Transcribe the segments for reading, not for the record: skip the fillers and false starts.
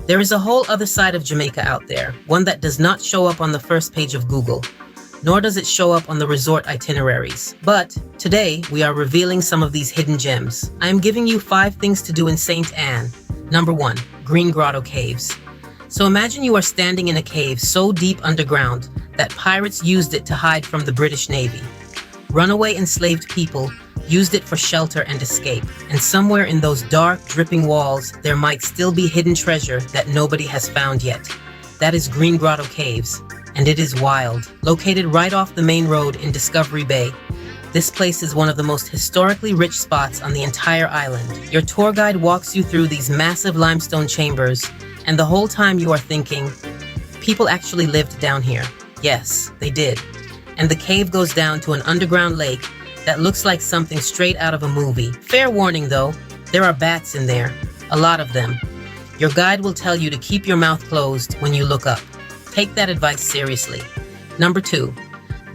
There is a whole other side of Jamaica out there, one that does not show up on the first page of Google, nor does it show up on the resort itineraries. But today, we are revealing some of these hidden gems. I am giving you 5 things to do in St. Anne. Number 1, Green Grotto Caves. So imagine you are standing in a cave so deep underground that pirates used it to hide from the British Navy. Runaway enslaved people used it for shelter and escape. And somewhere in those dark, dripping walls, there might still be hidden treasure that nobody has found yet. That is Green Grotto Caves, and it is wild. Located right off the main road in Discovery Bay, this place is one of the most historically rich spots on the entire island. Your tour guide walks you through these massive limestone chambers, and the whole time you are thinking, people actually lived down here. Yes, they did. And the cave goes down to an underground lake that looks like something straight out of a movie. Fair warning though, there are bats in there, a lot of them. Your guide will tell you to keep your mouth closed when you look up. Take that advice seriously. Number 2,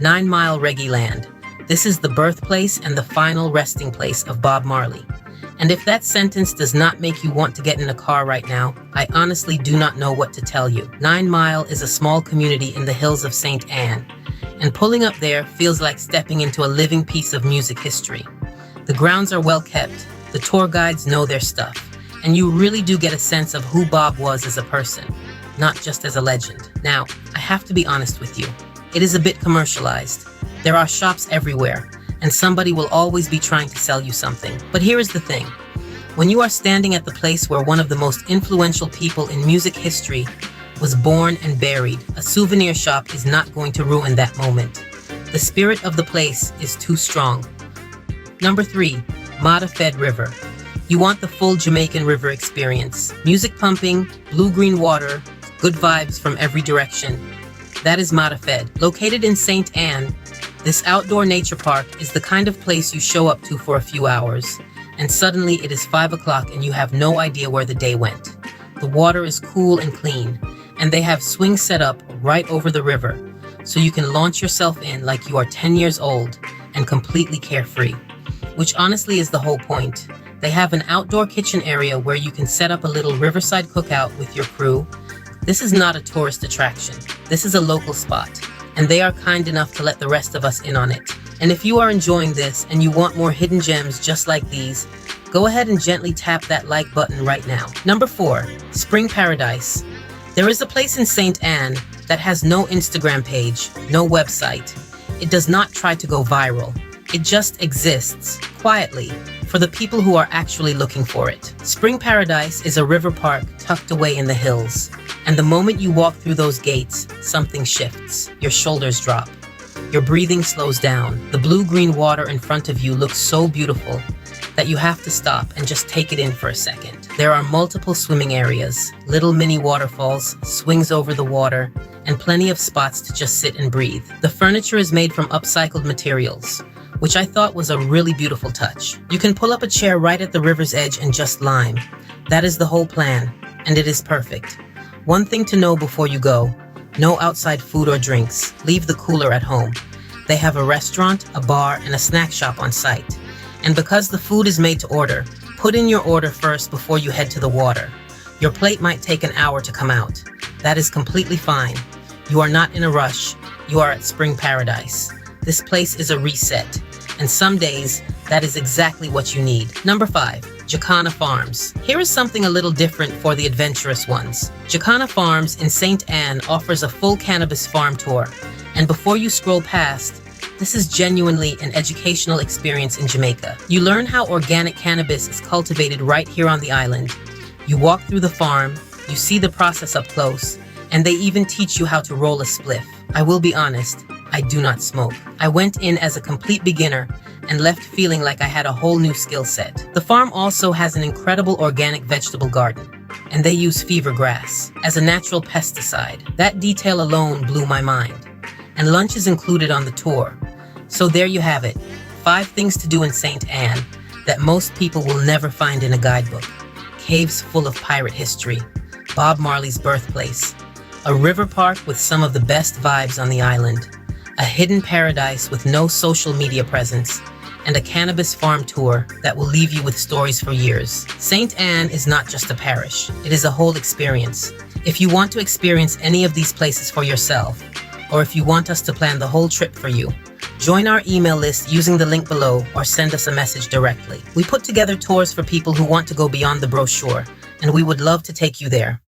9 Mile Reggae Land. This is the birthplace and the final resting place of Bob Marley. And if that sentence does not make you want to get in a car right now, I honestly do not know what to tell you. 9 Mile is a small community in the hills of St. Anne, and pulling up there feels like stepping into a living piece of music history. The grounds are well kept, the tour guides know their stuff, and you really do get a sense of who Bob was as a person, not just as a legend. Now, I have to be honest with you. It is a bit commercialized. There are shops everywhere, and somebody will always be trying to sell you something. But here is the thing. When you are standing at the place where one of the most influential people in music history was born and buried, a souvenir shop is not going to ruin that moment. The spirit of the place is too strong. Number 3, Mata Fed River. You want the full Jamaican river experience. Music pumping, blue-green water, good vibes from every direction. That is Mata Fed. Located in St. Anne, this outdoor nature park is the kind of place you show up to for a few hours, and suddenly it is 5 o'clock and you have no idea where the day went. The water is cool and clean, and they have swings set up right over the river, so you can launch yourself in like you are 10 years old and completely carefree, which honestly is the whole point. They have an outdoor kitchen area where you can set up a little riverside cookout with your crew. This is not a tourist attraction. This is a local spot, and they are kind enough to let the rest of us in on it. And if you are enjoying this and you want more hidden gems just like these, go ahead and gently tap that like button right now. Number 4, Spring Paradise. There is a place in St. Anne that has no Instagram page, no website. It does not try to go viral. It just exists, quietly, for the people who are actually looking for it. Spring Paradise is a river park tucked away in the hills. And the moment you walk through those gates, something shifts. Your shoulders drop. Your breathing slows down. The blue-green water in front of you looks so beautiful that you have to stop and just take it in for a second. There are multiple swimming areas, little mini waterfalls, swings over the water, and plenty of spots to just sit and breathe. The furniture is made from upcycled materials, which I thought was a really beautiful touch. You can pull up a chair right at the river's edge and just lime. That is the whole plan, and it is perfect. One thing to know before you go, no outside food or drinks. Leave the cooler at home. They have a restaurant, a bar, and a snack shop on site. And because the food is made to order, put in your order first before you head to the water. Your plate might take an hour to come out. That is completely fine. You are not in a rush. You are at Spring Paradise. This place is a reset, and some days, that is exactly what you need. Number 5, Jacana Farms. Here is something a little different for the adventurous ones. Jacana Farms in St. Anne offers a full cannabis farm tour, and before you scroll past, this is genuinely an educational experience in Jamaica. You learn how organic cannabis is cultivated right here on the island. You walk through the farm, you see the process up close, and they even teach you how to roll a spliff. I will be honest, I do not smoke. I went in as a complete beginner and left feeling like I had a whole new skill set. The farm also has an incredible organic vegetable garden, and they use fever grass as a natural pesticide. That detail alone blew my mind. And lunch is included on the tour. So there you have it, 5 things to do in St. Anne that most people will never find in a guidebook. Caves full of pirate history, Bob Marley's birthplace, a river park with some of the best vibes on the island, a hidden paradise with no social media presence, and a cannabis farm tour that will leave you with stories for years. St. Anne is not just a parish, it is a whole experience. If you want to experience any of these places for yourself, or if you want us to plan the whole trip for you, join our email list using the link below or send us a message directly. We put together tours for people who want to go beyond the brochure, and we would love to take you there.